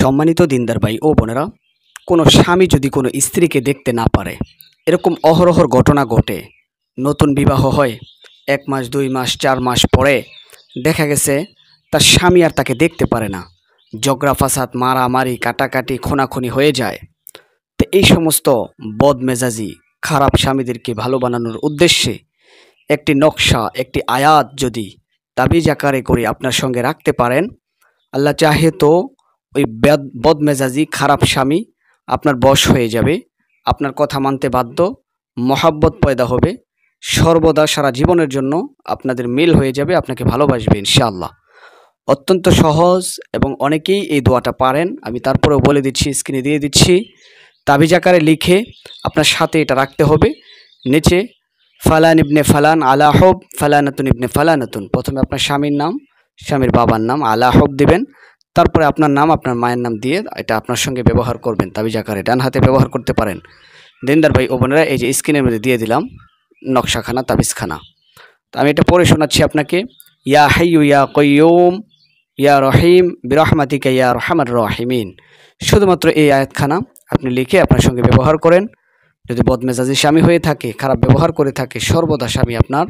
সম্মানিত দিনদার ভাই ও বোনেরা, কোনো স্বামী যদি কোনো স্ত্রীকে দেখতে না পারে, এরকম অহরহর ঘটনা ঘটে। নতুন বিবাহ হয়, 1 মাস 2 মাস 4 মাস পরে দেখা গেছে তার স্বামী আর তাকে দেখতে পারে না। ঝগড়া ফাসাদ, মারামারি, কাটাকাটি, খুনাখুনি হয়ে যায়। তো এই সমস্ত বদমেজাজি খারাপ স্বামীদেরকে ভালো বানানোর উদ্দেশ্যে একটি নকশা, একটি আয়াত যদি তাবিজ আকারে করে আপনার সঙ্গে রাখতে পারেন, আল্লাহ চাহে তো ওই বদমেজাজি খারাপ স্বামী আপনার বশ হয়ে যাবে, আপনার কথা মানতে বাধ্য, মহাব্বত পয়দা হবে, সর্বদা সারা জীবনের জন্য আপনাদের মিল হয়ে যাবে, আপনাকে ভালোবাসবে ইনশাআল্লাহ। অত্যন্ত সহজ এবং অনেকেই এই দোয়াটা পারেন। আমি তারপরেও বলে দিচ্ছি, স্ক্রিনে দিয়ে দিচ্ছি। তাবিজ আকারে লিখে আপনার সাথে এটা রাখতে হবে। নিচে ফালান ইবনে ফালান আলা হব ফালানাতুন ইবনে ফালানাতুন, প্রথমে আপনার স্বামীর নাম, স্বামীর বাবার নাম আলা হব দিবেন, তারপরে আপনার নাম, আপনার মায়ের নাম দিয়ে এটা আপনার সঙ্গে ব্যবহার করবেন। তাবিজ আকারে ডান হাতে ব্যবহার করতে পারেন। দিনদার ভাই ও বোনেরা, এই যে স্ক্রিনের মধ্যে দিয়ে দিলাম নকশাখানা, তাবিজখানা। তো আমি এটা পড়ে শোনাচ্ছি আপনাকে। ইয়া হাইয়ু ইয়া কাইয়ুম ইয়া রহিম বিরহমাতিকা ইয়া আরহামার রাহিমিন। শুধুমাত্র এই আয়াতখানা আপনি লিখে আপনার সঙ্গে ব্যবহার করেন। যদি বদমেজাজি স্বামী হয়ে থাকে, খারাপ ব্যবহার করে থাকে, সর্বদা স্বামী আপনার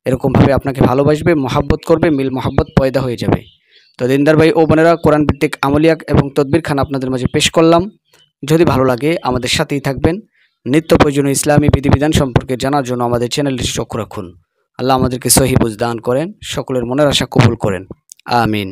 এরকমভাবে আপনাকে ভালোবাসবে, মহাব্বত করবে, মিল মহাব্বত পয়দা হয়ে যাবে। তো দিনদার ভাই ও বোনেরা, কোরআন ভিত্তিক আমলিয়াক এবং তদবির খান আপনাদের মাঝে পেশ করলাম। যদি ভালো লাগে আমাদের সাথেই থাকবেন। নিত্য প্রয়োজনীয় ইসলামী বিধিবিধান সম্পর্কে জানার জন্য আমাদের চ্যানেলটি চক্ষু রাখুন। আল্লাহ আমাদেরকে সহি বুঝ দান করেন, সকলের মনের আশা কবুল করেন। আমিন।